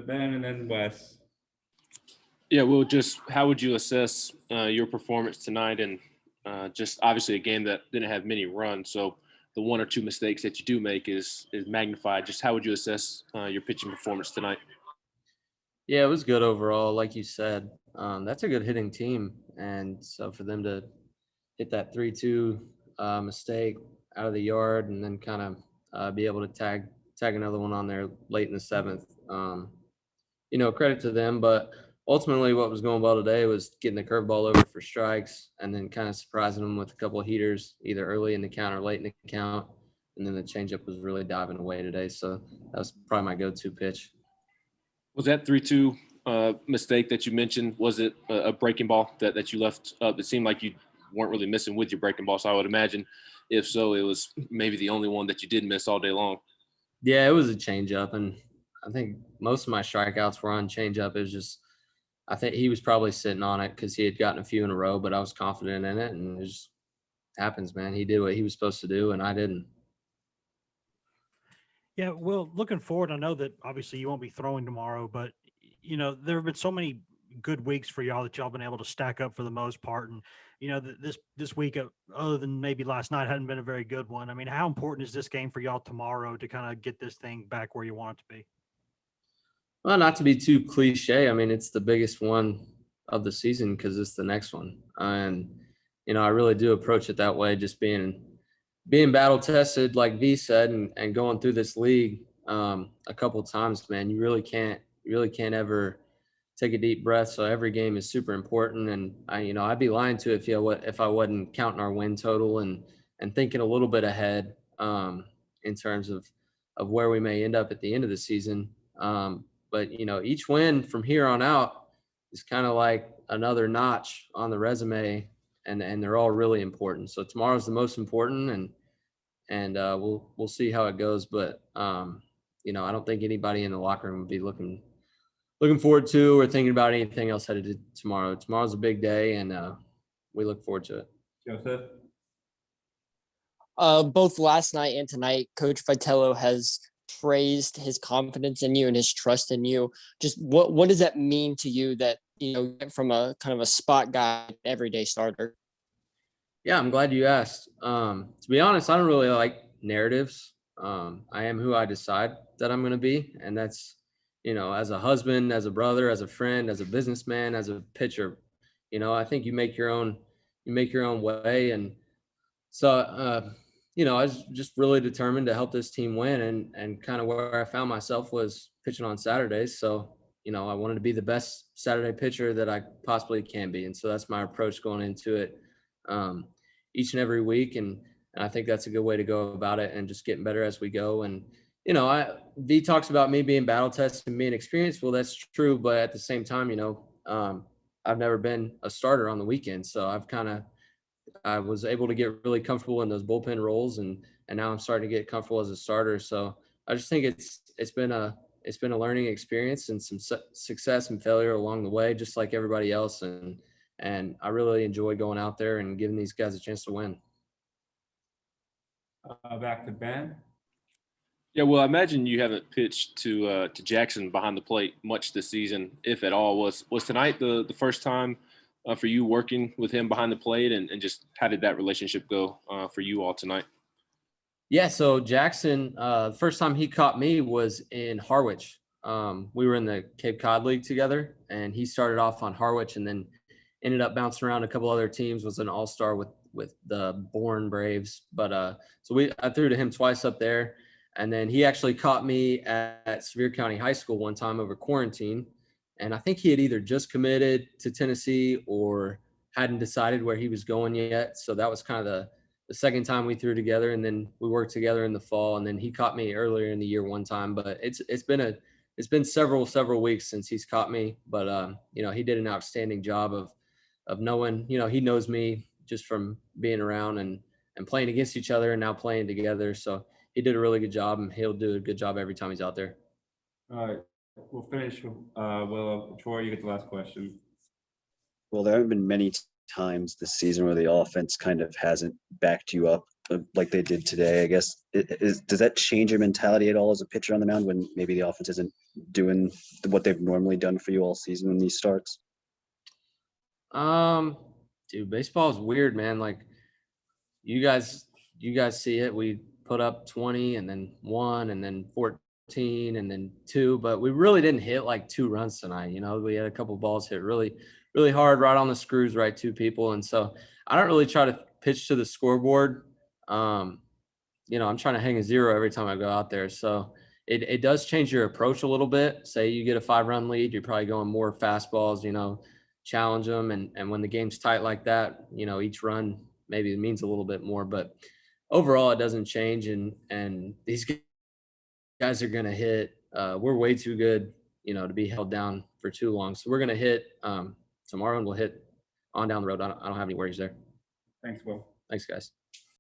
Ben, and then Wes. Yeah, well, just how would you assess your performance tonight? And just obviously a game that didn't have many runs, so the one or two mistakes that you do make is magnified. Just how would you assess your pitching performance tonight? Yeah, it was good overall, like you said. That's a good hitting team, and so for them to hit that 3-2 mistake out of the yard, and then kind of be able to tag another one on there late in the seventh, credit to them. But ultimately, what was going well today was getting the curveball over for strikes, and then kind of surprising them with a couple of heaters, either early in the count or late in the count. And then the changeup was really diving away today, so that was probably my go-to pitch. Was that 3-2 mistake that you mentioned, was it a breaking ball that you left up? It seemed like you weren't really missing with your breaking ball, so I would imagine if so, it was maybe the only one that you did miss all day long. Yeah, it was a changeup, and I think most of my strikeouts were on changeup. It was just I think he was probably sitting on it because he had gotten a few in a row, but I was confident in it, and it just happens, man. He did what he was supposed to do, and I didn't. Yeah, well, looking forward, I know that obviously you won't be throwing tomorrow, but there have been so many good weeks for y'all that y'all been able to stack up for the most part, and this week, other than maybe last night, hadn't been a very good one. I mean, how important is this game for y'all tomorrow to kind of get this thing back where you want it to be? Well, not to be too cliche, I mean, it's the biggest one of the season because it's the next one, and I really do approach it that way, just being battle tested, like V said, and going through this league a couple of times, man. You really can't ever take a deep breath. So every game is super important, and I'd be lying to you if I wasn't counting our win total and thinking a little bit ahead in terms of where we may end up at the end of the season. But each win from here on out is kind of like another notch on the resume, and they're all really important. So tomorrow's the most important, and we'll see how it goes. But I don't think anybody in the locker room would be looking forward to or thinking about anything else headed to tomorrow. Tomorrow's a big day, and we look forward to it. Joseph? Both last night and tonight, Coach Vitello has praised his confidence in you and his trust in you. Just what does that mean to you that from a kind of a spot guy, everyday starter? Yeah, I'm glad you asked. To be honest, I don't really like narratives. I am who I decide that I'm going to be, and that's as a husband, as a brother, as a friend, as a businessman, as a pitcher. I think you make your own way, and so I was just really determined to help this team win, and kind of where I found myself was pitching on Saturdays. So I wanted to be the best Saturday pitcher that I possibly can be, and so that's my approach going into it each and every week, and I think that's a good way to go about it, and just getting better as we go. And V talks about me being battle tested and being experienced. Well, that's true, but at the same time, I've never been a starter on the weekend, so I was able to get really comfortable in those bullpen roles, and now I'm starting to get comfortable as a starter. So I just think it's been a learning experience, and some success and failure along the way, just like everybody else. And I really enjoy going out there and giving these guys a chance to win. Back to Ben. Yeah, well, I imagine you haven't pitched to Jackson behind the plate much this season, if at all. Was tonight the first time for you working with him behind the plate, and just how did that relationship go for you all tonight? Yeah, so Jackson, the first time he caught me was in Harwich. We were in the Cape Cod League together, and he started off on Harwich and then ended up bouncing around a couple other teams, was an all-star with the Bourne Braves. But I threw to him twice up there. And then he actually caught me at Sevier County High School one time over quarantine. And I think he had either just committed to Tennessee or hadn't decided where he was going yet. So that was kind of the second time we threw together. And then we worked together in the fall. And then he caught me earlier in the year one time. But it's been several weeks since he's caught me. But he did an outstanding job of knowing, he knows me just from being around and playing against each other and now playing together. So he did a really good job, and he'll do a good job every time he's out there. All right, we'll finish with Will. Troy, you get the last question. Well, there haven't been many times this season where the offense kind of hasn't backed you up like they did today, I guess, does that change your mentality at all as a pitcher on the mound when maybe the offense isn't doing what they've normally done for you all season in these starts? Dude, baseball is weird, man. Like you guys see it. We put up 20 and then 1 and then 14 and then 2, but we really didn't hit like 2 runs tonight. You know, we had a couple balls hit really, really hard right on the screws, right to people. And so I don't really try to pitch to the scoreboard. You know, I'm trying to hang a 0 every time I go out there. So it does change your approach a little bit. Say you get a 5-run lead, you're probably going more fastballs, you know, challenge them. And when the game's tight like that, you know, each run maybe it means a little bit more, but overall it doesn't change. And these guys are going to hit. We're way too good, you know, to be held down for too long. So we're going to hit tomorrow, and we'll hit on down the road. I don't have any worries there. Thanks, Will. Thanks, guys.